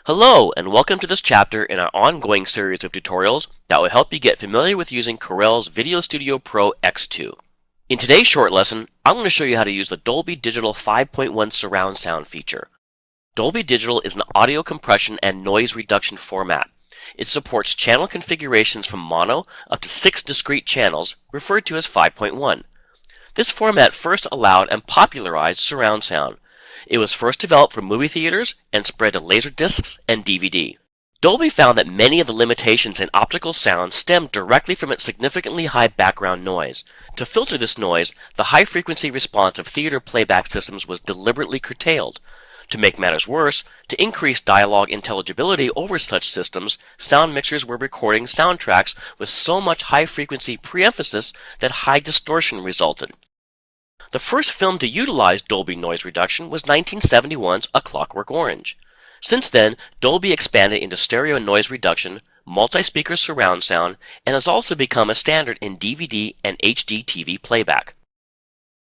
Hello, and welcome to this chapter in our ongoing series of tutorials that will help you get familiar with using Corel's VideoStudio Pro X2. In today's short lesson, I'm going to show you how to use the Dolby Digital 5.1 surround sound feature. Dolby Digital is an audio compression and noise reduction format. It supports channel configurations from mono up to 6 discrete channels, referred to as 5.1. This format first allowed and popularized surround sound. It was first developed for movie theaters and spread to laserdiscs and DVD. Dolby found that many of the limitations in optical sound stemmed directly from its significantly high background noise. To filter this noise, the high-frequency response of theater playback systems was deliberately curtailed. To make matters worse, to increase dialogue intelligibility over such systems, sound mixers were recording soundtracks with so much high-frequency pre-emphasis that high distortion resulted. The first film to utilize Dolby noise reduction was 1971's A Clockwork Orange. Since then, Dolby expanded into stereo noise reduction, multi-speaker surround sound, and has also become a standard in DVD and HD TV playback.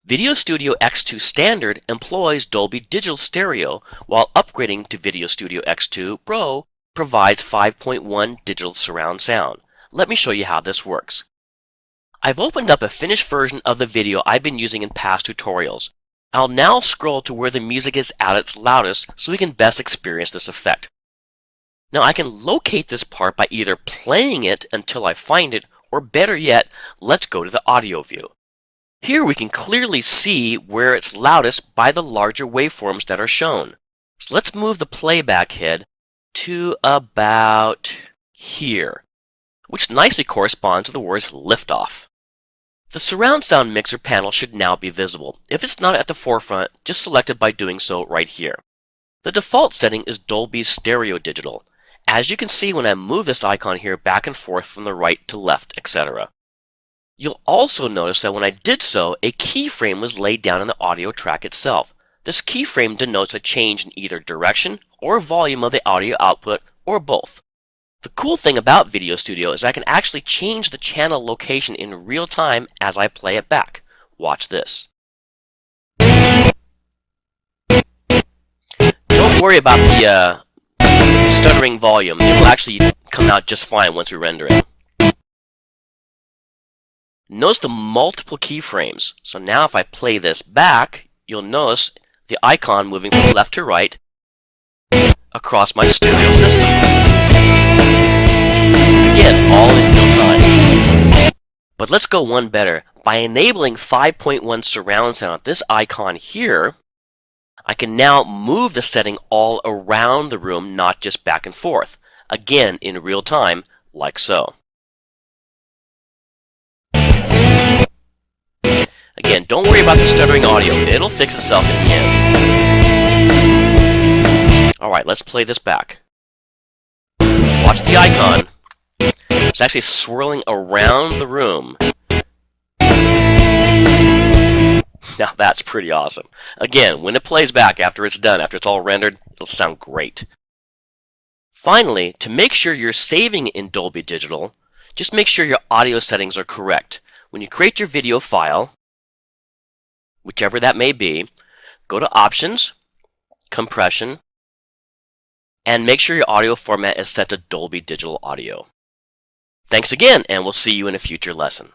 VideoStudio X2 Standard employs Dolby Digital Stereo, while upgrading to VideoStudio X2 Pro provides 5.1 digital surround sound. Let me show you how this works. I've opened up a finished version of the video I've been using in past tutorials. I'll now scroll to where the music is at its loudest so we can best experience this effect. Now I can locate this part by either playing it until I find it, or better yet, let's go to the audio view. Here we can clearly see where it's loudest by the larger waveforms that are shown. So let's move the playback head to about here, which nicely corresponds to the words liftoff. The surround sound mixer panel should now be visible. If it's not at the forefront, just select it by doing so right here. The default setting is Dolby's Stereo Digital. As you can see when I move this icon here back and forth from the right to left, etc. You'll also notice that when I did so, a keyframe was laid down in the audio track itself. This keyframe denotes a change in either direction or volume of the audio output, or both. The cool thing about VideoStudio is I can actually change the channel location in real time as I play it back. Watch this. Don't worry about the stuttering volume. It will actually come out just fine once we render it. Notice the multiple keyframes. So now if I play this back, you'll notice the icon moving from left to right across my stereo system. Again, all in real time. But let's go one better. By enabling 5.1 surround sound, this icon here, I can now move the setting all around the room, not just back and forth. Again, in real time, like so. Again, don't worry about the stuttering audio. It'll fix itself in the end. Alright, let's play this back. Watch the icon. It's actually swirling around the room. Now that's pretty awesome. Again, when it plays back after it's done, after it's all rendered, it'll sound great. Finally, to make sure you're saving in Dolby Digital, just make sure your audio settings are correct. When you create your video file, whichever that may be, go to Options, Compression, and make sure your audio format is set to Dolby Digital Audio. Thanks again, and we'll see you in a future lesson.